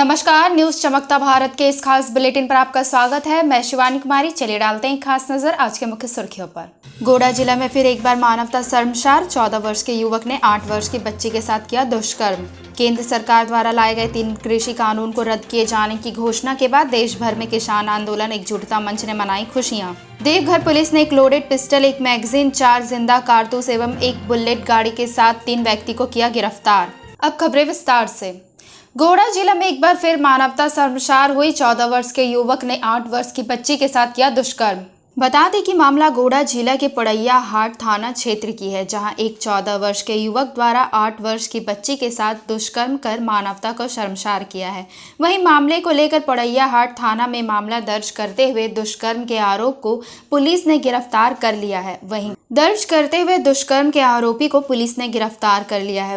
नमस्कार, न्यूज चमकता भारत के इस खास बुलेटिन पर आपका स्वागत है। मैं शिवानी कुमारी। चलिए डालते हैं खास नजर आज के मुख्य सुर्खियों पर। गोड्डा जिला में फिर एक बार मानवता शर्मसार। 14 वर्ष के युवक ने 8 वर्ष की बच्ची के साथ किया दुष्कर्म। केंद्र सरकार द्वारा लाए गए 3 कृषि कानून को रद्द किए जाने की घोषणा के बाद देश भर में किसान आंदोलन एकजुटता मंच ने मनाई खुशियां। देवघर पुलिस ने एक लोडेड पिस्टल, एक मैगजीन, 4 जिंदा कारतूस एवं एक बुलेट गाड़ी के साथ 3 व्यक्ति को किया गिरफ्तार। अब खबरें विस्तार से। गोड्डा जिला में एक बार फिर मानवता शर्मसार हुई। 14 वर्ष के युवक ने 8 वर्ष की बच्ची के साथ किया दुष्कर्म। बता दें कि मामला गोड्डा जिला के पड़ैया हाट थाना क्षेत्र की है, जहां एक 14 वर्ष के युवक द्वारा 8 वर्ष की बच्ची के साथ दुष्कर्म कर मानवता को शर्मसार किया है। वहीं मामले को लेकर पड़ैया हाट थाना में मामला दर्ज करते हुए दुष्कर्म के आरोप को पुलिस ने गिरफ्तार कर लिया है।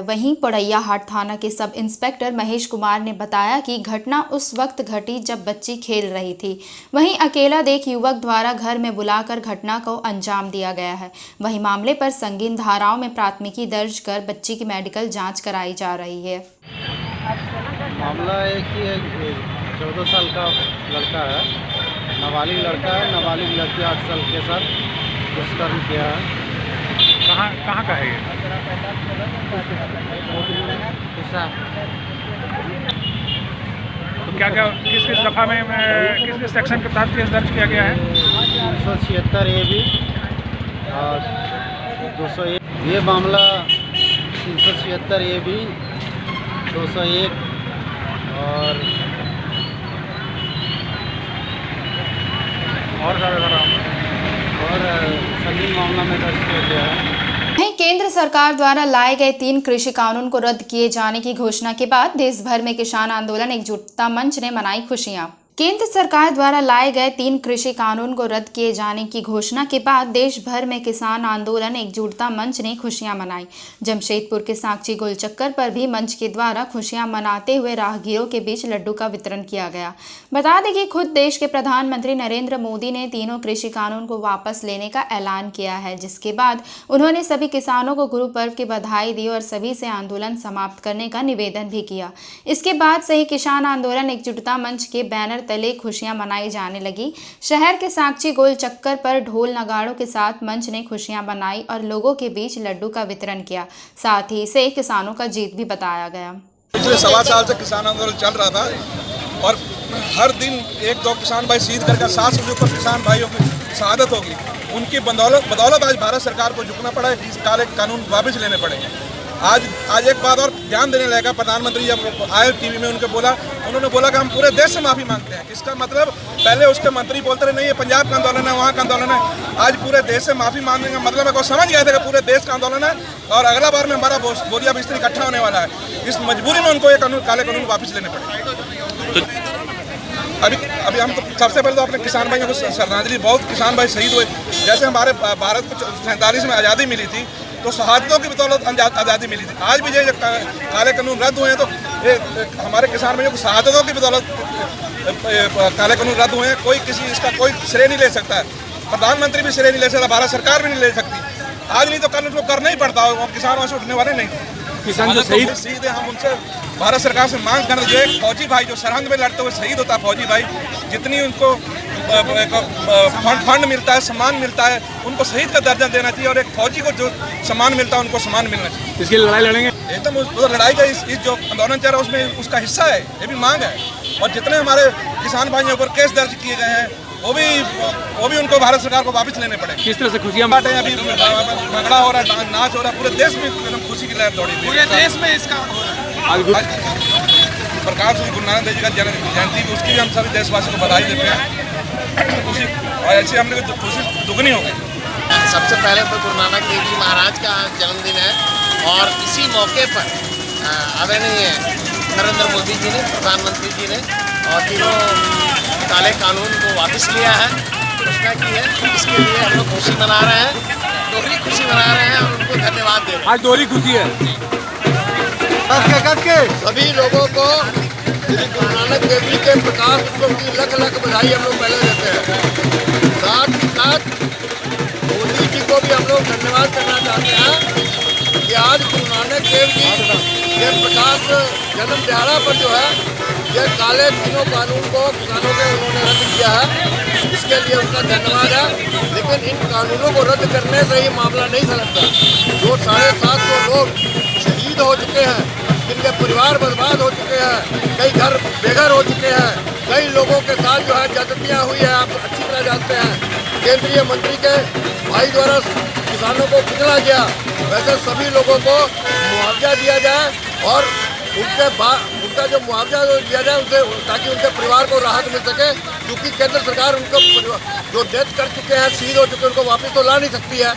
वहीं पड़ैया हाट थाना के सब इंस्पेक्टर महेश कुमार ने बताया कि घटना उस वक्त घटी जब बच्ची खेल रही थी। वहीं अकेला देख युवक द्वारा घर में बुलाकर घटना को अंजाम दिया गया है। वहीं मामले पर संगीन धाराओं में प्राथमिकी दर्ज कर बच्ची की मेडिकल जांच कराई जा रही है। मामला एक ही है, 14 साल का लड़का है, नाबालिग लड़का है, नाबालिग लड़की 8 साल के साथ दुष्कर्म किया है। कहाँ का है ये? तो क्या किस दफ़ा में किस सेक्शन के तहत केस दर्ज किया गया है? 376 AB और 201। ये मामला 376 AB 201 और संगीन मामला में दर्ज किया गया है। वहीं केंद्र सरकार द्वारा लाए गए 3 कृषि कानून को रद्द किए जाने की घोषणा के बाद देश भर में किसान आंदोलन एकजुटता मंच ने मनाई खुशियां। केंद्र सरकार द्वारा लाए गए 3 कृषि कानून को रद्द किए जाने की घोषणा के बाद देश भर में किसान आंदोलन एकजुटता मंच ने खुशियां मनाई। जमशेदपुर के साक्षी गोलचक्कर पर भी मंच के द्वारा खुशियां मनाते हुए राहगीरों के बीच लड्डू का वितरण किया गया। बता दें कि खुद देश के प्रधानमंत्री नरेंद्र मोदी ने तीनों कृषि कानून को वापस लेने का ऐलान किया है, जिसके बाद उन्होंने सभी किसानों को गुरु पर्व की बधाई दी और सभी से आंदोलन समाप्त करने का निवेदन भी किया। इसके बाद से ही किसान आंदोलन एकजुटता मंच के बैनर तले खुशियां मनाई जाने लगी। शहर के साक्षी गोल चक्कर पर ढोल नगाड़ों के साथ मंच ने खुशियां मनाई और लोगों के बीच लड्डू का वितरण किया। साथ ही इसे किसानों का जीत भी बताया गया। पिछले 1.25 साल से किसान आंदोलन चल रहा था और हर दिन 1-2 किसान भाई शहीद करके 700 से ऊपर किसान भाइयों की शहादत होगी। उनकी बदौलत आज भारत सरकार को झुकना पड़ा है, इस काले कानून वापस लेने पड़ेंगे। आज एक बात और ध्यान देने लगा। प्रधानमंत्री जब आए टीवी में उन्होंने बोला कि हम पूरे देश से माफ़ी मांगते हैं। इसका मतलब पहले उसके मंत्री बोलते रहे नहीं ये पंजाब का आंदोलन है, वहाँ का आंदोलन है। आज पूरे देश से माफ़ी मांगने का मतलब है को समझ गए थे कि पूरे देश का आंदोलन है और अगला बार में हमारा बोरिया बिस्तर इकट्ठा होने वाला है। इस मजबूरी में उनको ये काले कानून वापस लेने पड़े। अभी हम तो सबसे पहले तो अपने किसान भाइयों को श्रद्धांजलि, बहुत किसान भाई शहीद हुए। जैसे हमारे भारत को 47 में आज़ादी मिली थी तो शहादतों की बदौलत आज़ादी मिली थी। आज भी ये काले कानून रद्द हुए हैं तो हमारे किसान भाइयों को शहादतों की बदौलत काले कानून रद्द हुए हैं। कोई किसी इसका कोई श्रेय नहीं ले सकता है। प्रधानमंत्री भी श्रेय नहीं ले सकता, भारत सरकार भी नहीं ले सकती। आज नहीं तो कल उनको करना ही पड़ता है। किसान वहाँ से उठने वाले नहीं थे। किसान जो शहीद है, हम उनसे भारत सरकार से मांग कर जो एक फौजी भाई जो सरहद में लड़ते हुए शहीद होता है, फौजी भाई जितनी उनको फंड मिलता है, सम्मान मिलता है, उनको शहीद का दर्जा देना चाहिए और एक फौजी को जो सम्मान मिलता है उनको सम्मान मिलना चाहिए। इसकी लड़ाई लड़ेंगे एकदम उस लड़ाई का इस जो आंदोलन चल रहा है उसमें उसका हिस्सा है, ये भी मांग है। और जितने हमारे किसान भाइयों पर केस दर्ज किए गए हैं वो भी उनको भारत सरकार को वापस लेने पड़े। किस तरह से खुशियाँ बांटे अभी भंगड़ा हो रहा है, नाच हो रहा है, पूरे देश में एकदम खुशी की लहर दौड़ी हुई है। पूरे देश में इसका प्रकाश गुरु नानक देव जी का जयंती भी, उसकी भी हम सभी देशवासियों को बधाई देते हैं। खुशी और ऐसे हमने खुशी दुगनी हो गई। सबसे पहले तो गुरु नानक देव जी महाराज का जन्मदिन है और इसी मौके पर आदरणीय नरेंद्र मोदी जी ने, प्रधानमंत्री जी ने और तीनों काले कानून को वापस लिया है, घोषणा की है। इसके लिए हम लोग खुशी मना रहे हैं, दोहरी खुशी मना रहे हैं और उनको धन्यवाद दे रहे हैं। आज दोहरी खुशी है। सभी लोगों को श्री गुरु नानक देव जी के प्रकाश उत्सव की लख बधाई हम लोग पहले देते हैं। साथ ही साथ मोदी जी को भी हम लोग धन्यवाद करना चाहते हैं कि आज गुरु नानक देव जी के प्रकाश जन्म दिहाड़ा पर जो है ये काले तीनों कानून को किसानों के उन्होंने रद्द किया है, इसके लिए उनका धन्यवाद है। लेकिन इन कानूनों को रद्द करने से ही मामला नहीं सुलझता। जो 750 लोग शहीद हो चुके हैं, जिनके परिवार बर्बाद हो चुके हैं, कई घर बेघर हो चुके हैं, कई लोगों के साथ जो है ज्यादतियाँ हुई है, आप अच्छी तरह जानते हैं। केंद्रीय मंत्री के भाई द्वारा किसानों को कुचला गया, वैसे सभी लोगों को मुआवजा दिया जाए और उनका जो मुआवजा दिया जाए उनसे, ताकि उनके परिवार को राहत मिल सके। क्योंकि केंद्र सरकार उनको जो डेथ कर चुके हैं, शहीद हो चुके हैं, उनको वापस तो ला नहीं सकती है,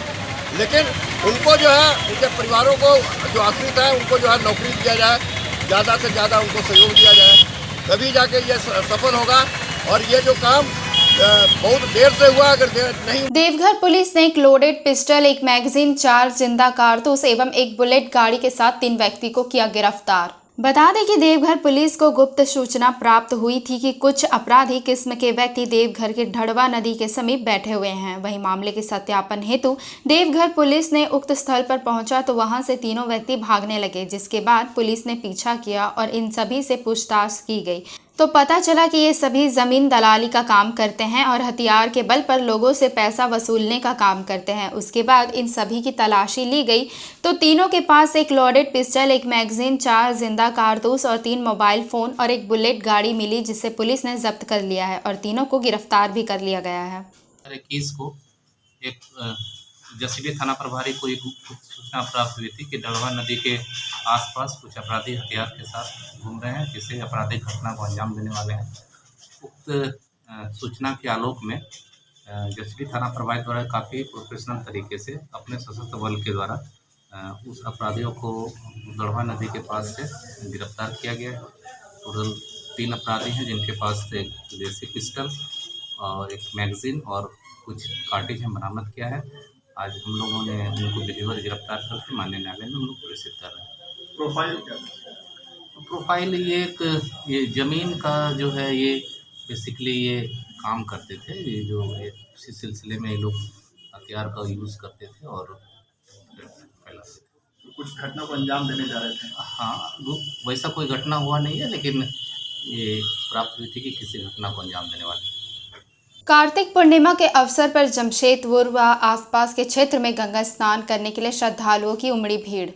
लेकिन उनको जो है उनके परिवारों को जो आश्रित है उनको जो है नौकरी दिया जाए, ज़्यादा से ज़्यादा उनको सहयोग दिया जाए, तभी जाके ये सफल होगा। और ये जो काम बहुत देर से हुआ, अगर नहीं। देवघर पुलिस ने एक लोडेड पिस्टल, एक मैगजीन, 4 जिंदा कारतूस एवं एक बुलेट गाड़ी के साथ 3 व्यक्ति को किया गिरफ्तार। बता दें कि देवघर पुलिस को गुप्त सूचना प्राप्त हुई थी कि कुछ अपराधी किस्म के व्यक्ति देवघर के ढड़वा नदी के समीप बैठे हुए हैं। वहीं मामले के सत्यापन हेतु देवघर पुलिस ने उक्त स्थल पर पहुंचा तो वहां से तीनों व्यक्ति भागने लगे, जिसके बाद पुलिस ने पीछा किया और इन सभी से पूछताछ की गई तो पता चला कि ये सभी जमीन दलाली का काम करते हैं और हथियार के बल पर लोगों से पैसा वसूलने का काम करते हैं। उसके बाद इन सभी की तलाशी ली गई तो तीनों के पास एक लोडेड पिस्टल, एक मैगजीन, 4 जिंदा कारतूस और 3 मोबाइल फोन और एक बुलेट गाड़ी मिली, जिसे पुलिस ने जब्त कर लिया है और तीनों को गिरफ्तार भी कर लिया गया है। 21 को एक जसीडीह थाना प्रभारी को एक सूचना प्राप्त हुई थी कि ढड़वा नदी के आसपास कुछ अपराधी हथियार के साथ घूम रहे हैं, जिसे आपराधिक घटना को अंजाम देने वाले हैं। उक्त सूचना के आलोक में जसीडीह थाना प्रभारी द्वारा काफ़ी प्रोफेशनल तरीके से अपने सशस्त्र बल के द्वारा उस अपराधियों को ढड़वा नदी के पास से गिरफ्तार किया गया है। टोटल 3 अपराधी हैं, जिनके पास से देसी पिस्टल और एक मैगजीन और कुछ कार्टेज हम बरामद किया है। आज हम लोगों ने उनको विधिवत गिरफ्तार करके माननीय न्यायालय में उनको प्रेषित कर रहे हैं। प्रोफाइल क्या? प्रोफाइल ये ज़मीन का जो है, ये बेसिकली ये काम करते थे, ये जो इसी सिलसिले में ये लोग हथियार का यूज़ करते थे और फैलाते थे। कुछ घटना को अंजाम देने जा रहे थे? हाँ, वैसा कोई घटना हुआ नहीं है, लेकिन ये प्राप्त हुई थी कि किसी घटना को अंजाम देने वाले। कार्तिक पूर्णिमा के अवसर पर जमशेदपुर व आसपास के क्षेत्र में गंगा स्नान करने के लिए श्रद्धालुओं की उमड़ी भीड़।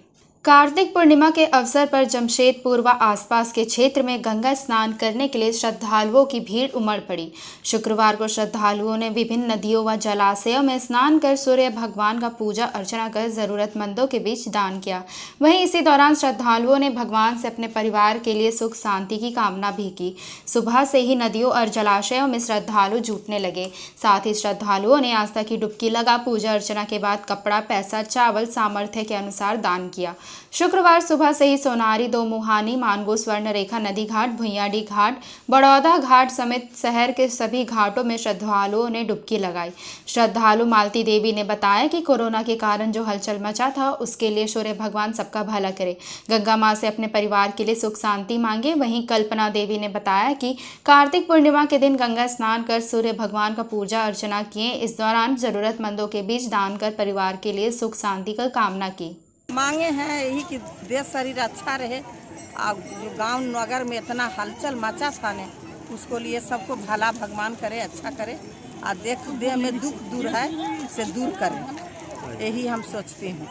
कार्तिक पूर्णिमा के अवसर पर जमशेदपुर व आसपास के क्षेत्र में गंगा स्नान करने के लिए श्रद्धालुओं की भीड़ उमड़ पड़ी। शुक्रवार को श्रद्धालुओं ने विभिन्न नदियों व जलाशयों में स्नान कर सूर्य भगवान का पूजा अर्चना कर जरूरतमंदों के बीच दान किया। वहीं इसी दौरान श्रद्धालुओं ने भगवान से अपने परिवार के लिए सुख शांति की कामना भी की। सुबह से ही नदियों और जलाशयों में श्रद्धालु जुटने लगे। साथ ही श्रद्धालुओं ने आस्था की डुबकी लगा पूजा अर्चना के बाद कपड़ा, पैसा, चावल सामर्थ्य के अनुसार दान किया। शुक्रवार सुबह से ही सोनारी, दो मुहानी, मानगो, स्वर्ण रेखा नदी घाट, भुइयाडी घाट, बड़ौदा घाट समेत शहर के सभी घाटों में श्रद्धालुओं ने डुबकी लगाई। श्रद्धालु मालती देवी ने बताया कि कोरोना के कारण जो हलचल मचा था, उसके लिए सूर्य भगवान सबका भला करे, गंगा माँ से अपने परिवार के लिए सुख शांति मांगे। वहीं कल्पना देवी ने बताया कि कार्तिक पूर्णिमा के दिन गंगा स्नान कर सूर्य भगवान का पूजा अर्चना किए। इस दौरान जरूरतमंदों के बीच दान कर परिवार के लिए सुख शांति का कामना की। मांगे हैं यही कि देश शरीर अच्छा रहे। और जो गांव नगर में इतना हलचल मचा था ने, उसको लिए सबको भला भगवान करे, अच्छा करे और देह में दुख दूर है से दूर करे, यही हम सोचते हैं।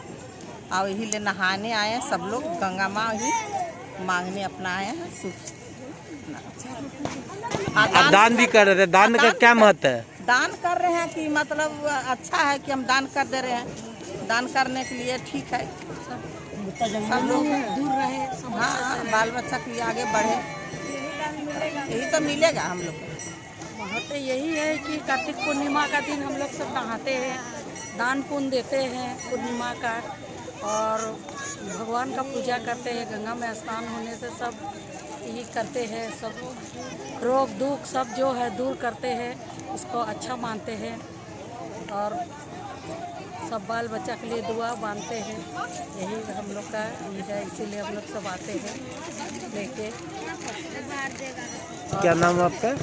और यही ले नहाने आए सब लोग, गंगा माँ ही मांगने अपना आए हैं सुख। दान भी कर रहे थे, दान का क्या महत्व है? दान कर रहे हैं कि मतलब अच्छा है कि हम दान कर दे रहे हैं। दान करने के लिए ठीक है, सब लोग दूर रहे, हाँ, बाल बच्चा के लिए आगे बढ़े, यही तो मिलेगा हम लोग को। महत्व यही है कि कार्तिक पूर्णिमा का दिन हम लोग सब नहाते हैं, दान पुण्य देते हैं पूर्णिमा का, और भगवान का पूजा करते हैं। गंगा में स्नान होने से सब यही करते हैं, सब रोग दुख सब जो है दूर करते हैं, इसको अच्छा मानते हैं और सब बाल बच्चा के लिए दुआ मानते हैं। यही हम लोग का ईद है, इसीलिए हम लोग सब आते हैं लेके। क्या नाम है आपका?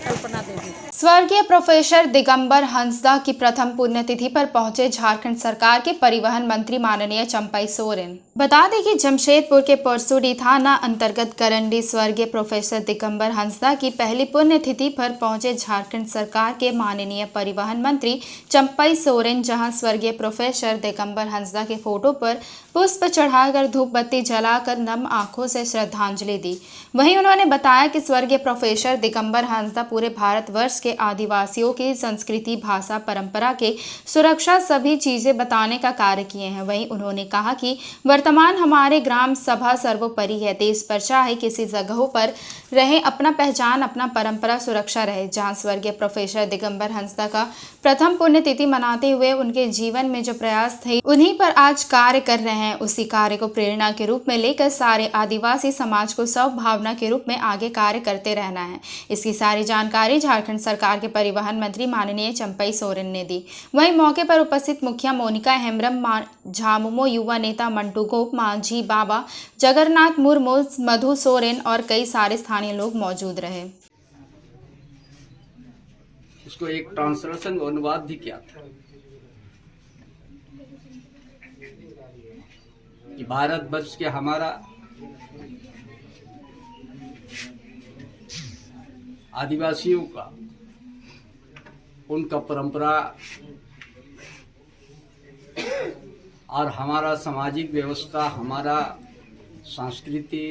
कल्पना देवी। स्वर्गीय प्रोफेसर दिगंबर हंसदा की प्रथम पुण्यतिथि पर पहुंचे झारखंड सरकार के परिवहन मंत्री माननीय चंपई सोरेन। बता दें कि जमशेदपुर के परसुडी थाना अंतर्गत करंडी स्वर्गीय प्रोफेसर दिगंबर हंसदा की पहली पुण्यतिथि पर पहुंचे झारखंड सरकार के माननीय परिवहन मंत्री चंपई सोरेन, जहां स्वर्गीय प्रोफेसर दिगंबर हंसदा के फोटो पर पुष्प चढ़ाकर धूप बत्ती जलाकर नम आंखों से श्रद्धांजलि दी। वहीं उन्होंने बताया कि स्वर्गीय प्रोफेसर दिगंबर हंसदा पूरे भारतवर्ष के आदिवासियों की संस्कृति, भाषा, परंपरा के सुरक्षा सभी चीजें बताने का कार्य किए हैं। वहीं उन्होंने कहा कि वर्तमान हमारे ग्राम सभा सर्वोपरि है। देश पर चाहे किसी जगहों पर रहे, अपना पहचान, अपना परंपरा सुरक्षा रहे। जहां स्वर्गीय प्रोफेसर दिगंबर हंसदा का प्रथम पुण्यतिथि मनाते हुए उनके जीवन में जो प्रयास थे उन्हीं पर आज कार्य कर रहे हैं। उसी कार्य को प्रेरणा के रूप में लेकर सारे आदिवासी समाज को सद्भावना के रूप में आगे कार्य करते रहना है। इसकी सारी जानकारी झारखंड सरकार के परिवहन मंत्री माननीय चंपई सोरेन ने दी। वहीं मौके पर उपस्थित मुखिया मोनिका हेम्ब्रम, झामुमो युवा नेता मंटू गोप, मांझी बाबा, जगन्नाथ मुर्मू, मधु सोरेन और कई सारे स्थानीय लोग मौजूद रहे। उसको एक ट्रांसलेशन अनुवाद भी किया था कि भारतवर्ष के हमारा आदिवासियों का, उनका परंपरा और हमारा सामाजिक व्यवस्था, हमारा संस्कृति,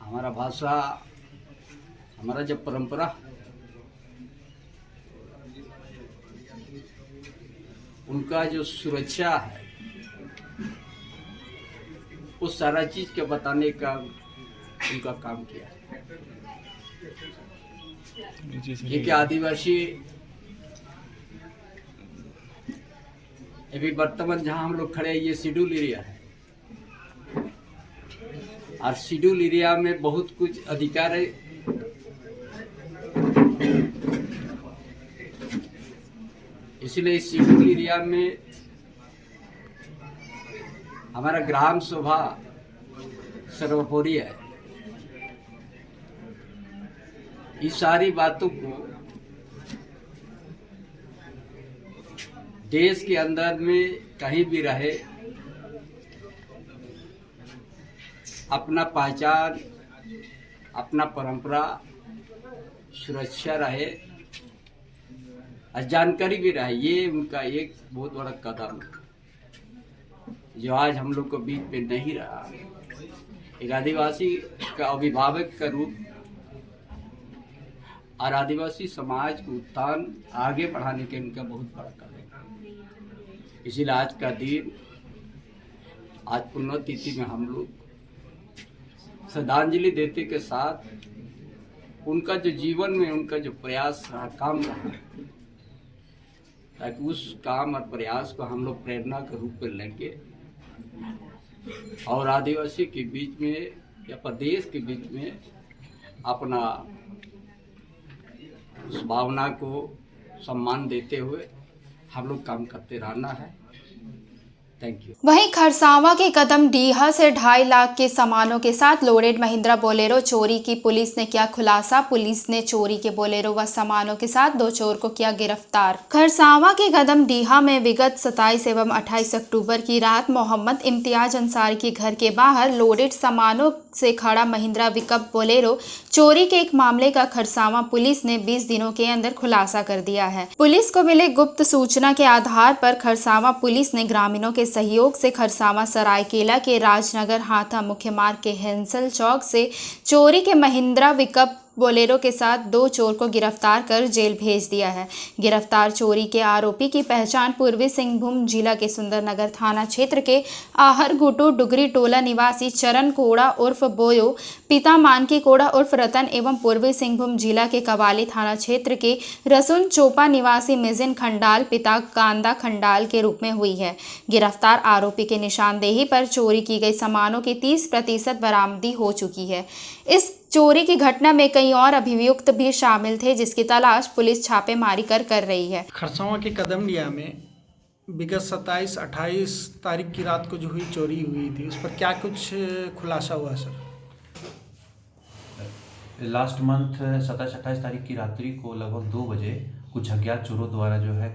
हमारा भाषा, हमारा जब परंपरा, उनका जो सुरक्षा है, उस सारा चीज के बताने का उनका काम किया। ये आदिवासी अभी वर्तमान जहां हम लोग खड़े हैं, ये शेड्यूल एरिया है और शेड्यूल एरिया में बहुत कुछ अधिकार है। इसलिए इस शेड्यूल एरिया में हमारा ग्राम सभा सर्वोपरि है। इस सारी बातों को देश के अंदर में कहीं भी रहे, अपना पहचान, अपना परंपरा सुरक्षा रहे और जानकारी भी रहे। ये उनका एक बहुत बड़ा कदम जो आज हम लोग को बीच में नहीं रहा। एक आदिवासी का अभिभावक का रूप और आदिवासी समाज को उत्थान आगे बढ़ाने के इनका बहुत बड़ा कदम है। इसीलिए आज का दिन, आज पुण्यतिथि में हम लोग श्रद्धांजलि देते के साथ उनका जो जीवन में उनका जो प्रयास रहा, काम रहा, ताकि उस काम और प्रयास को हम लोग प्रेरणा के रूप में लेंगे और आदिवासी के बीच में या प्रदेश के बीच में अपना उस भावना को सम्मान देते हुए हम लोग काम करते रहना है। Thank you. वहीं खरसावां के कदम डीहा से 2.5 लाख के सामानों के साथ लोडेड महिंद्रा बोलेरो चोरी की पुलिस ने किया खुलासा। पुलिस ने चोरी के बोलेरो व सामानों के साथ 2 चोर को किया गिरफ्तार। खरसावां के कदम डीहा में विगत 27 एवं 28 अक्टूबर की रात मोहम्मद इम्तियाज अंसारी के घर के बाहर लोडेड सामानों से खड़ा महिंद्रा पिकअप बोलेरो चोरी के एक मामले का खरसावां पुलिस ने 20 दिनों के अंदर खुलासा कर दिया है। पुलिस को मिले गुप्त सूचना के आधार पर खरसावां पुलिस ने ग्रामीणों के सहयोग से खरसावां सरायकेला के राजनगर हाथा मुख्य मार्ग के हेंसल चौक से चोरी के महिंद्रा पिकअप बोलेरो के साथ 2 चोर को गिरफ्तार कर जेल भेज दिया है। गिरफ्तार चोरी के आरोपी की पहचान पूर्वी सिंहभूम जिला के सुंदरनगर थाना क्षेत्र के आहर घुटू डुगरी टोला निवासी चरण कोड़ा उर्फ बोयो, पिता मानकी कोड़ा उर्फ रतन एवं पूर्वी सिंहभूम जिला के कवाली थाना क्षेत्र के रसुन चोपा निवासी मिजिन खंडाल, पिता कांदा खंडाल के रूप में हुई है। गिरफ्तार आरोपी के निशानदेही पर चोरी की गई सामानों की 30% बरामदी हो चुकी है। इस चोरी की घटना में कई और अभियुक्त भी शामिल थे, जिसकी तलाश पुलिस छापेमारी कर रही है। खरसावां के कदमडिया में विगत 27-28 तारीख की रात को जो हुई चोरी हुई थी, उस पर क्या कुछ खुलासा हुआ सर? लास्ट मंथ 27-28 तारीख की रात्रि को लगभग 2 बजे कुछ अज्ञात चोरों द्वारा जो है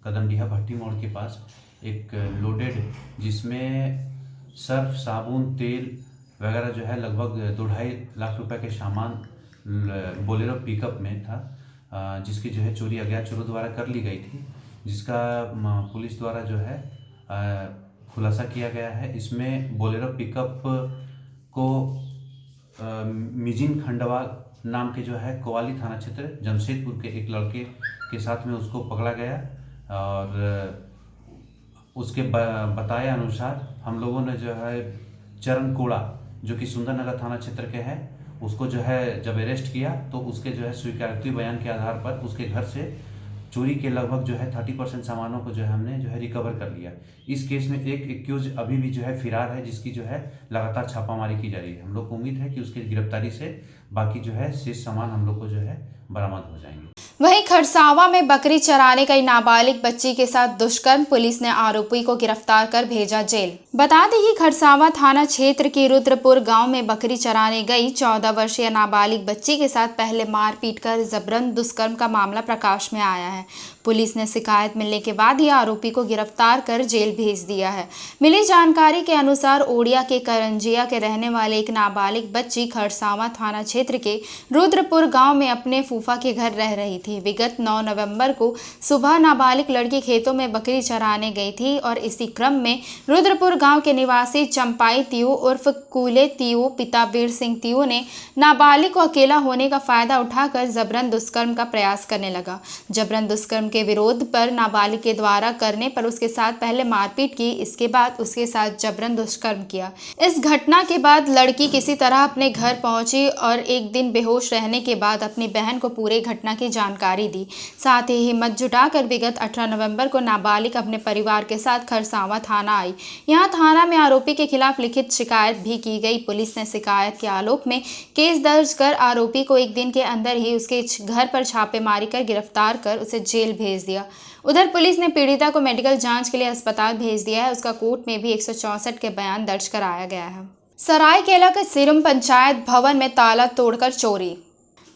कदमडीहा भट्टी मोड़ के पास एक लोडेड जिसमें सर्फ, साबुन, तेल वगैरह जो है लगभग 2-2.5 लाख रुपए के सामान बोलेरो पिकअप में था, जिसकी जो है चोरी अज्ञात चोरों द्वारा कर ली गई थी, जिसका पुलिस द्वारा जो है खुलासा किया गया है। इसमें बोलेरो पिकअप को मिजिन खंडवा नाम के जो है कोवाली थाना क्षेत्र जमशेदपुर के एक लड़के के साथ में उसको पकड़ा गया और उसके बताए अनुसार हम लोगों ने जो है चरण कोड़ा जो कि सुंदरनगर थाना क्षेत्र के हैं उसको जो है जब अरेस्ट किया तो उसके जो है स्वीकारोक्ति बयान के आधार पर उसके घर से चोरी के लगभग जो है 30% सामानों को जो है हमने जो है रिकवर कर लिया। इस केस में एक एक्यूज अभी भी जो है फिरार है, जिसकी जो है लगातार छापामारी की जा रही है। हम लोग को उम्मीद है कि उसकी गिरफ्तारी से बाकी जो है शेष सामान हम लोग को जो है बरामद हो जाएंगे। वहीं खरसावा में बकरी चराने गई नाबालिग बच्ची के साथ दुष्कर्म, पुलिस ने आरोपी को गिरफ्तार कर भेजा जेल। बता दें कि खरसावा थाना क्षेत्र के रुद्रपुर गांव में बकरी चराने गई 14 वर्षीय नाबालिग बच्ची के साथ पहले मारपीट कर जबरन दुष्कर्म का मामला प्रकाश में आया है। पुलिस ने शिकायत मिलने के बाद ही आरोपी को गिरफ्तार कर जेल भेज दिया है। मिली जानकारी के अनुसार ओडिया के करंजिया के रहने वाले एक नाबालिग बच्ची खरसावा थाना क्षेत्र के रुद्रपुर गांव में अपने फूफा के घर रह रही थी। विगत 9 नवंबर को सुबह नाबालिग लड़की खेतों में बकरी चराने गई थी और इसी क्रम में रुद्रपुर गांव के निवासी चंपाई तियो उर्फ कूले तियो पिता वीर सिंह तियो ने नाबालिग को अकेला होने का फायदा उठाकर जबरन दुष्कर्म का प्रयास करने लगा। जबरन दुष्कर्म के विरोध पर नाबालिग के द्वारा करने पर उसके साथ पहले मारपीट की, इसके बाद उसके साथ जबरन दुष्कर्म किया। इस घटना के बाद लड़की किसी तरह अपने घर पहुंची और एक दिन बेहोश रहने के बाद अपनी बहन को पूरे घटना की जानकारी दी। साथ ही हिम्मत जुटाकर विगत 18 नवंबर को नाबालिग अपने परिवार के साथ खरसावा थाना आई। यहां थाना में आरोपी के खिलाफ लिखित शिकायत भी की गई। पुलिस ने शिकायत के आलोक में केस दर्ज कर आरोपी को एक दिन के अंदर ही उसके घर पर छापेमारी कर गिरफ्तार कर उसे जेल भेज दिया। उधर पुलिस ने पीड़िता को मेडिकल जांच के लिए अस्पताल भेज दिया है। उसका कोर्ट में भी 164 के बयान दर्ज कराया गया है। सरायकेला के सिरुम पंचायत भवन में ताला तोड़कर चोरी।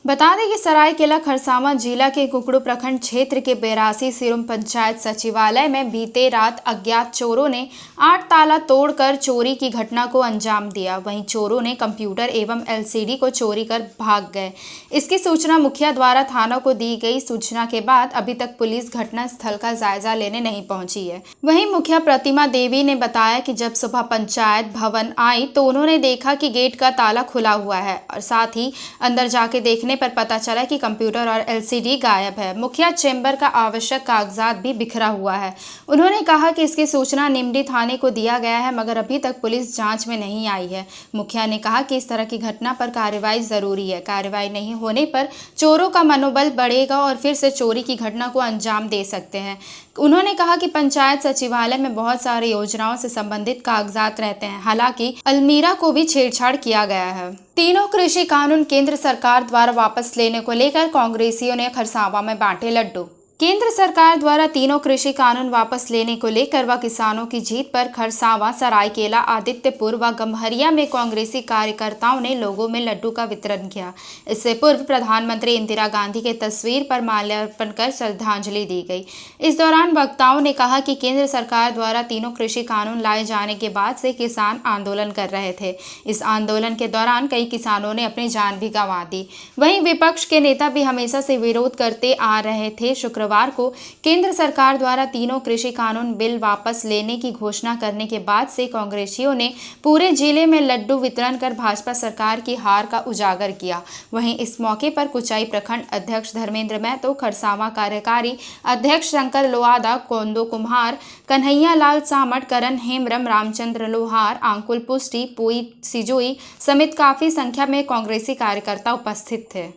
बता दें कि सरायकेला खरसावा जिला के कुकड़ू प्रखंड क्षेत्र के 82 सिरुम पंचायत सचिवालय में बीते रात अज्ञात चोरों ने 8 ताला तोड़कर चोरी की घटना को अंजाम दिया। वहीं चोरों ने कंप्यूटर एवं एलसीडी को चोरी कर भाग गए। इसकी सूचना मुखिया द्वारा थाना को दी गई। सूचना के बाद अभी तक पुलिस घटना स्थल का जायजा लेने नहीं पहुंची है। वहीं मुखिया प्रतिमा देवी ने बताया कि जब सुबह पंचायत भवन आई तो उन्होंने देखा कि गेट का ताला खुला हुआ है और साथ ही अंदर जाके देखने पर पता चला कि कंप्यूटर और एलसीडी गायब है। मुखिया चेंबर का आवश्यक कागजात भी बिखरा हुआ है। उन्होंने कहा कि इसकी सूचना निमडी थाने को दिया गया है मगर अभी तक पुलिस जांच में नहीं आई है। मुखिया ने कहा कि इस तरह की घटना पर कार्रवाई जरूरी है। कार्रवाई नहीं होने पर चोरों का मनोबल बढ़ेगा और फिर से चोरी की घटना को अंजाम दे सकते हैं। उन्होंने कहा कि पंचायत सचिवालय में बहुत सारी योजनाओं से संबंधित कागजात रहते हैं। हालांकि अलमीरा को भी छेड़छाड़ किया गया है। तीनों कृषि कानून केंद्र सरकार द्वारा वापस लेने को लेकर कांग्रेसियों ने खरसावा में बांटे लड्डू। केंद्र सरकार द्वारा तीनों कृषि कानून वापस लेने को लेकर व किसानों की जीत पर खरसावा, सरायकेला, आदित्यपुर व गम्हरिया में कांग्रेसी कार्यकर्ताओं ने लोगों में लड्डू का वितरण किया। इससे पूर्व प्रधानमंत्री इंदिरा गांधी के तस्वीर पर माल्यार्पण कर श्रद्धांजलि दी गई। इस दौरान वक्ताओं ने कहा कि केंद्र सरकार द्वारा तीनों कृषि कानून लाए जाने के बाद से किसान आंदोलन कर रहे थे। इस आंदोलन के दौरान कई किसानों ने अपनी जान भी गंवा दी। वहीं विपक्ष के नेता भी हमेशा से विरोध करते आ रहे थे। शुक्रवार को केंद्र सरकार द्वारा तीनों कृषि कानून बिल वापस लेने की घोषणा करने के बाद से कांग्रेसियों ने पूरे जिले में लड्डू वितरण कर भाजपा सरकार की हार का उजागर किया। वहीं इस मौके पर कुचाई प्रखंड अध्यक्ष धर्मेंद्र महतो, खरसावा कार्यकारी अध्यक्ष शंकर लोहादा, कोंदो कुम्हार, कन्हैया लाल सामट, करण हेमरम, रामचंद्र लोहार, आंकुल पुष्टि, पोई सिजोई समेत काफी संख्या में कांग्रेसी कार्यकर्ता उपस्थित थे।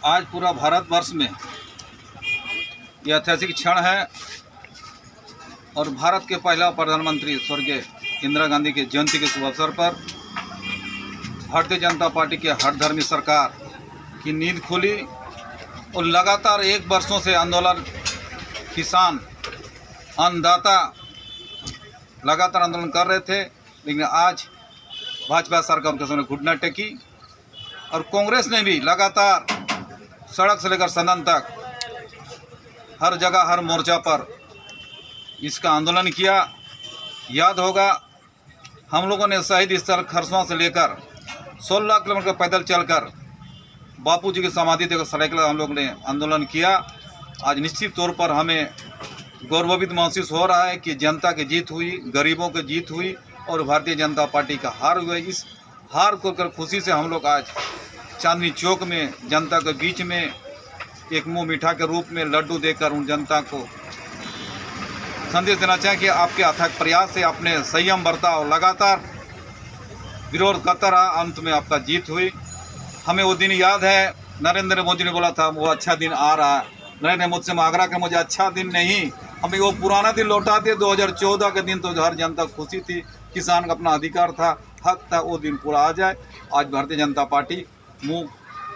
आज पूरा भारतवर्ष में यह ऐतिहासिक क्षण है और भारत के पहला प्रधानमंत्री स्वर्गीय इंदिरा गांधी के जयंती के शुभ अवसर पर भारतीय जनता पार्टी की हठधर्मी सरकार की नींद खुली और लगातार 1 वर्षों से आंदोलन, किसान, अन्नदाता लगातार आंदोलन कर रहे थे, लेकिन आज भाजपा सरकार उनके सामने घुटना टेकी और कांग्रेस ने भी लगातार सड़क से लेकर सदन तक हर जगह हर मोर्चा पर इसका आंदोलन किया। याद होगा हम लोगों ने शहीद स्थल खरसवां से लेकर 16 किलोमीटर पैदल चलकर बापूजी की समाधि तक साइकिल हम लोग ने आंदोलन किया। आज निश्चित तौर पर हमें गौरवान्वित महसूस हो रहा है कि जनता की जीत हुई, गरीबों की जीत हुई और भारतीय जनता पार्टी का हार हुआ। इस हार को कर खुशी से हम लोग आज चांदनी चौक में जनता के बीच में एक मुंह मीठा के रूप में लड्डू देकर उन जनता को संदेश देना चाहें कि आपके अथक प्रयास से आपने संयम बरता और लगातार विरोध करता रहा, अंत में आपका जीत हुई। हमें वो दिन याद है, नरेंद्र मोदी ने बोला था वो अच्छा दिन आ रहा है। नरेंद्र मोदी से मांग रहा कि मुझे अच्छा दिन नहीं, हमें वो पुराना दिन लौटा दिए। 2014 के दिन तो हर जनता खुशी थी, किसान का अपना अधिकार था, हक था, वो दिन पूरा आ जाए। आज भारतीय जनता पार्टी मुंह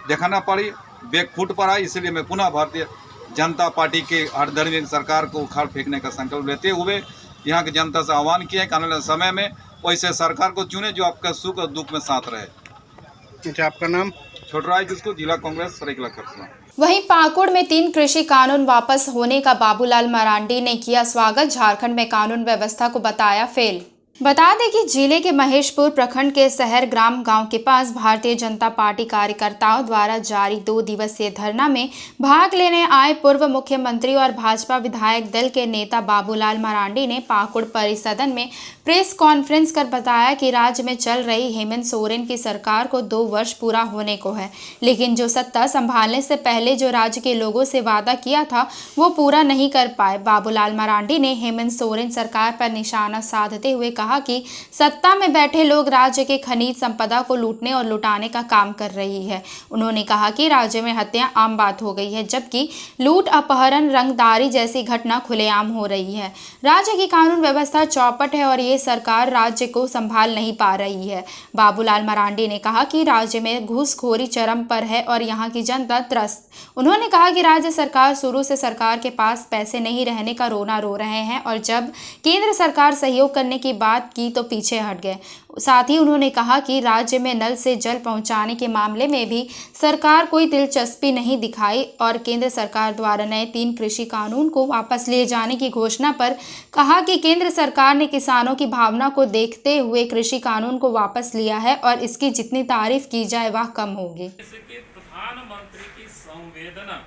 दिखाना पड़ी, बैक फुट पर आई, इसलिए मैं पुनः भारतीय जनता पार्टी के हठधर्मी सरकार को उखाड़ फेंकने का संकल्प लेते हुए यहाँ की जनता से आह्वान किया कि आने वाले समय में वैसे सरकार को चुने जो आपका सुख और दुख में साथ रहे। अच्छा, आपका नाम? छोटराय किसको, जिला कांग्रेस सरायकेला खरसवां। वहीं पाकुड़ में 3 कृषि कानून वापस होने का बाबूलाल मरांडी ने किया स्वागत। झारखंड में कानून व्यवस्था को बताया फेल। बता दें कि जिले के महेशपुर प्रखंड के शहर ग्राम गांव के पास भारतीय जनता पार्टी कार्यकर्ताओं द्वारा जारी 2 दिवसीय धरना में भाग लेने आए पूर्व मुख्यमंत्री और भाजपा विधायक दल के नेता बाबूलाल मरांडी ने पाकुड़ परिसदन में प्रेस कॉन्फ्रेंस कर बताया कि राज्य में चल रही हेमंत सोरेन की सरकार को 2 वर्ष पूरा होने को है, लेकिन जो सत्ता संभालने से पहले जो राज्य के लोगों से वादा किया था वो पूरा नहीं कर पाए। बाबूलाल मरांडी ने हेमंत सोरेन सरकार पर निशाना साधते हुए कहा कि सत्ता में बैठे लोग राज्य के खनिज संपदा को लूटने और लुटाने का काम कर रही है। उन्होंने कहा कि राज्य में हत्या आम बात हो गई है, जबकि लूट, अपहरण, रंगदारी जैसी घटना खुलेआम हो रही है। राज्य की कानून व्यवस्था चौपट है और ये सरकार राज्य को संभाल नहीं पा रही है। बाबूलाल मरांडी ने कहा कि राज्य में घूसखोरी चरम पर है और यहाँ की जनता त्रस्त। उन्होंने कहा कि राज्य सरकार शुरू से सरकार के पास पैसे नहीं रहने का रोना रो रहे हैं और जब केंद्र सरकार सहयोग करने की बात की तो पीछे हट गए। साथ ही उन्होंने कहा कि राज्य में नल से जल पहुंचाने के मामले में भी सरकार कोई दिलचस्पी नहीं दिखाई और केंद्र सरकार द्वारा नए 3 कृषि कानून को वापस लिए जाने की घोषणा पर कहा कि केंद्र सरकार ने किसानों की भावना को देखते हुए कृषि कानून को वापस लिया है और इसकी जितनी तारीफ की जाए वह कम होगी। प्रधानमंत्री की संवेदना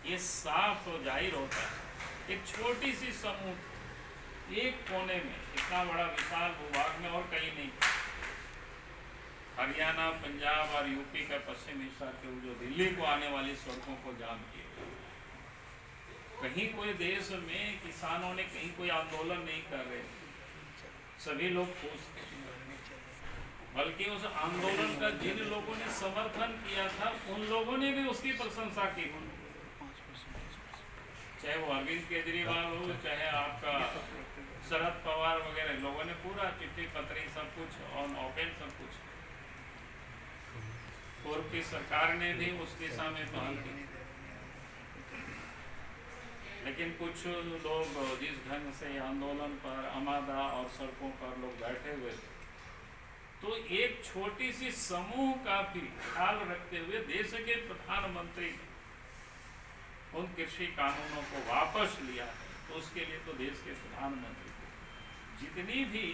ये साफ और जाहिर होता है। एक छोटी सी समूह एक कोने में इतना बड़ा विशाल भूभाग में और कहीं नहीं, हरियाणा, पंजाब और यूपी का पश्चिम हिस्सा के जो दिल्ली को आने वाली सड़कों को जाम किए। कहीं कोई देश में किसानों ने कहीं कोई आंदोलन नहीं कर रहे, सभी लोग खुश थे, बल्कि उस आंदोलन का जिन लोगों ने समर्थन किया था उन लोगों ने भी उसकी प्रशंसा की, चाहे वो अरविंद केजरीवाल हो, चाहे आपका शरद पवार वगैरह लोगों ने पूरा चिट्ठी पत्री सब कुछ ऑन ओपन सब कुछ। पूर्व की सरकार ने भी उस दिशा में पहल की, लेकिन कुछ लोग जिस ढंग से आंदोलन पर आमादा और सड़कों पर लोग बैठे हुए थे, तो एक छोटी सी समूह का भी ख्याल रखते हुए देश के प्रधानमंत्री उन कृषि कानूनों को वापस लिया है। तो उसके लिए तो देश के प्रधानमंत्री को जितनी भी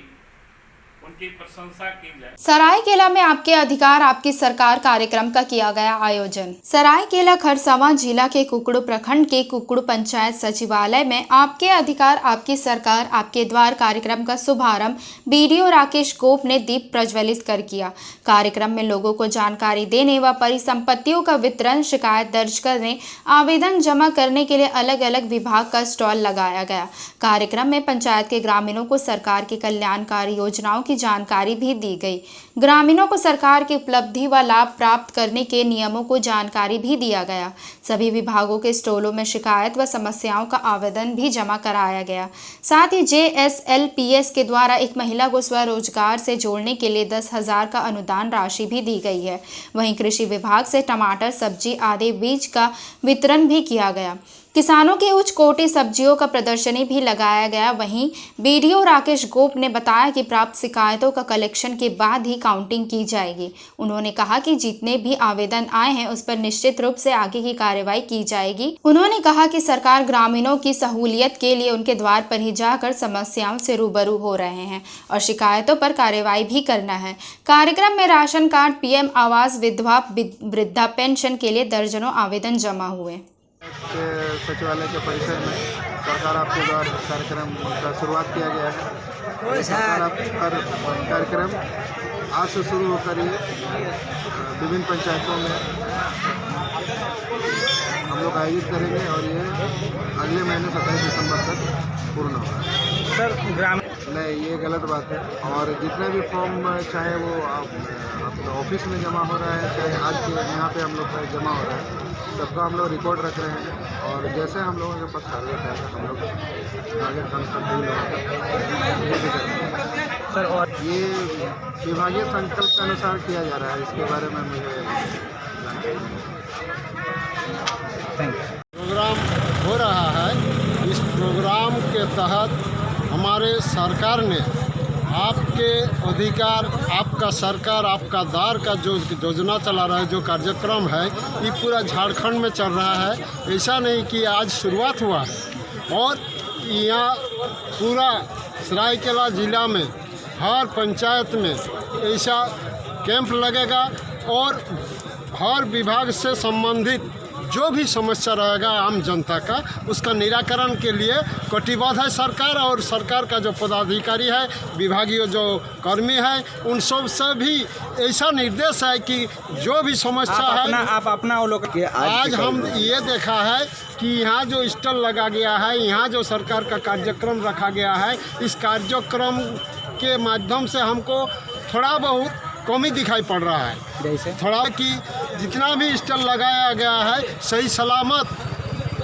उनकी प्रशंसा की जाए। सरायकेला में आपके अधिकार आपकी सरकार कार्यक्रम का किया गया आयोजन। सरायकेला खरसवां जिला के कुकड़ू प्रखंड के कुकड़ू पंचायत सचिवालय में आपके अधिकार आपकी सरकार आपके द्वार कार्यक्रम का शुभारंभ बीडीओ राकेश गोप ने दीप प्रज्वलित कर किया। कार्यक्रम में लोगों को जानकारी देने व परिसंपत्तियों का वितरण, शिकायत दर्ज करने, आवेदन जमा करने के लिए अलग अलग विभाग का स्टॉल लगाया गया। कार्यक्रम में पंचायत के ग्रामीणों को सरकार की कल्याणकारी योजनाओं की जानकारी भी दी गई। ग्रामीणों को सरकार की उपलब्धि व लाभ प्राप्त करने के नियमों को जानकारी भी दिया गया। सभी विभागों के स्टॉलों में शिकायत व समस्याओं का आवेदन भी जमा कराया गया। साथ ही JSLPS के द्वारा एक महिला को स्वरोजगार से जोड़ने के लिए 10,000 का अनुदान राशि भी दी गई है। वहीं कृषि विभाग से टमाटर, सब्जी आदि बीज का वितरण भी किया गया। किसानों की उच्च कोटि सब्जियों का प्रदर्शनी भी लगाया गया। वहीं बीडीओ राकेश गोप ने बताया कि प्राप्त शिकायत शिकायतों का कलेक्शन के बाद ही काउंटिंग की जाएगी। उन्होंने कहा कि जितने भी आवेदन आए हैं उस पर निश्चित रूप से आगे की कार्रवाई की जाएगी। उन्होंने कहा कि सरकार ग्रामीणों की सहूलियत के लिए उनके द्वार पर ही जाकर समस्याओं से रूबरू हो रहे हैं और शिकायतों पर कार्रवाई भी करना है। कार्यक्रम में राशन कार्ड, पीएम आवास, विधवा वृद्धा पेंशन के लिए दर्जनों आवेदन जमा हुए। सचिवालय के परिसर में सरकार आपके द्वारा कार्यक्रम का शुरुआत किया गया है। सरकार आपका कार्यक्रम आज से शुरू होकर ये विभिन्न पंचायतों में हम लोग आयोजित करेंगे और ये अगले महीने 27 दिसंबर तक पूर्ण होगा। सर नहीं, ये गलत बात है। और जितने भी फॉर्म चाहे वो आपका ऑफिस में जमा हो रहा है, चाहे आज के यहाँ पे हम लोग का जमा हो रहा है, सबका हम लोग रिकॉर्ड रख रहे हैं और जैसे हम लोगों के पास टारगेट है हम लोग टारगेट सर। और ये विभागीय संकल्प के अनुसार किया जा रहा है, इसके बारे में मुझे प्रोग्राम हो रहा है। इस प्रोग्राम के तहत हमारे सरकार ने आपके अधिकार, आपका सरकार, आपका दार का जो योजना चला रहा है, जो कार्यक्रम है, ये पूरा झारखंड में चल रहा है। ऐसा नहीं कि आज शुरुआत हुआ है और यहाँ पूरा सरायकेला ज़िला में हर पंचायत में ऐसा कैंप लगेगा और हर विभाग से संबंधित जो भी समस्या रहेगा आम जनता का, उसका निराकरण के लिए कटिबद्ध है सरकार। और सरकार का जो पदाधिकारी है, विभागीय जो कर्मी है, उन सब से भी ऐसा निर्देश है कि जो भी समस्या है आप अपना अवलोकन। आज हम ये देखा है कि यहाँ जो स्टॉल लगा गया है, यहाँ जो सरकार का कार्यक्रम रखा गया है, इस कार्यक्रम के माध्यम से हमको थोड़ा बहुत कमी दिखाई पड़ रहा है। जैसे थोड़ा कि जितना भी स्टॉल लगाया गया है सही सलामत,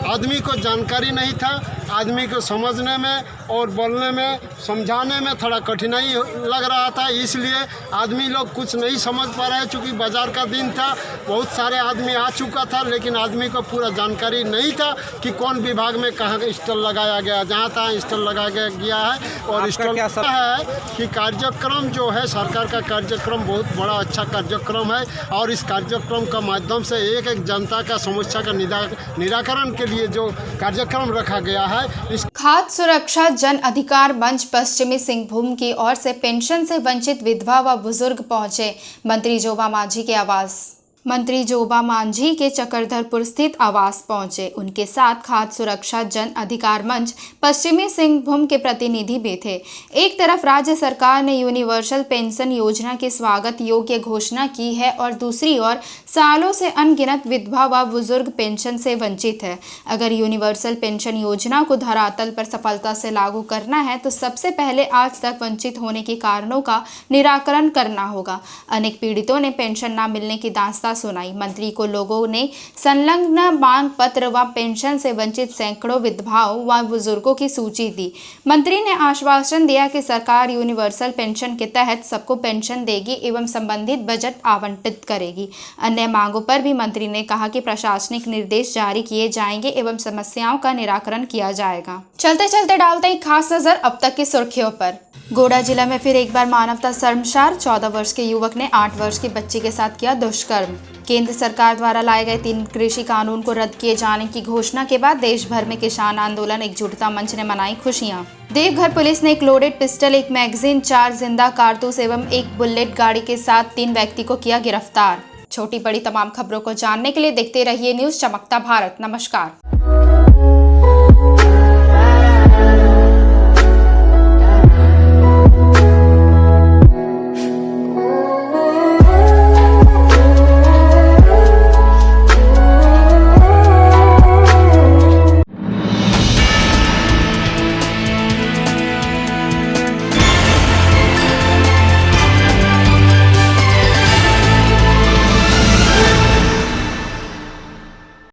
आदमी को जानकारी नहीं था, आदमी को समझने में और बोलने में, समझाने में थोड़ा कठिनाई लग रहा था। इसलिए आदमी लोग कुछ नहीं समझ पा रहे हैं। चूँकि बाज़ार का दिन था, बहुत सारे आदमी आ चुका था, लेकिन आदमी को पूरा जानकारी नहीं था कि कौन विभाग में कहाँ स्टॉल लगाया गया। जहाँ तहाँ स्टॉल लगाया गया है और स्टॉल है कि कार्यक्रम जो है सरकार का कार्यक्रम बहुत बड़ा अच्छा कार्यक्रम है और इस कार्यक्रम का माध्यम से एक एक जनता का समस्या का निराकरण के लिए जो कार्यक्रम रखा गया है। खाद्य सुरक्षा जन अधिकार मंच पश्चिमी सिंहभूम की ओर से पेंशन से वंचित विधवा व बुजुर्ग पहुंचे मंत्री जोबा मांझी के आवास। मंत्री जोबा मांझी के चक्रधरपुर स्थित आवास पहुंचे। उनके साथ खाद्य सुरक्षा जन अधिकार मंच पश्चिमी सिंहभूम के प्रतिनिधि भी थे। एक तरफ राज्य सरकार ने यूनिवर्सल पेंशन योजना की स्वागत योग्य घोषणा की है और दूसरी ओर सालों से अनगिनत विधवा व बुजुर्ग पेंशन से वंचित है। अगर यूनिवर्सल पेंशन योजना को धरातल पर सफलता से लागू करना है तो सबसे पहले आज तक वंचित होने के कारणों का निराकरण करना होगा। अनेक पीड़ितों ने पेंशन न मिलने की दास्तां सुनाई। मंत्री को लोगों ने संलग्न मांग पत्र व पेंशन से वंचित सैकड़ों विधवाओं व बुजुर्गों की सूची दी। मंत्री ने आश्वासन दिया कि सरकार यूनिवर्सल पेंशन के तहत सबको पेंशन देगी एवं संबंधित बजट आवंटित करेगी। अन्य मांगों पर भी मंत्री ने कहा कि प्रशासनिक निर्देश जारी किए जाएंगे एवं समस्याओं का निराकरण किया जाएगा। चलते चलते डालते हैं खास नजर अब तक की सुर्खियों पर। गोड़ा जिला में फिर एक बार मानवता शर्मसार, 14 वर्ष के युवक ने 8 वर्ष की बच्ची के साथ किया दुष्कर्म। केंद्र सरकार द्वारा लाए गए 3 कृषि कानून को रद्द किए जाने की घोषणा के बाद देश भर में किसान आंदोलन एकजुटता मंच ने मनाई खुशियां। देवघर पुलिस ने एक लोडेड पिस्टल, एक मैगजीन, 4 जिंदा कारतूस एवं एक बुलेट गाड़ी के साथ 3 व्यक्ति को किया गिरफ्तार। छोटी बड़ी तमाम खबरों को जानने के लिए देखते रहिए न्यूज चमकता भारत। नमस्कार।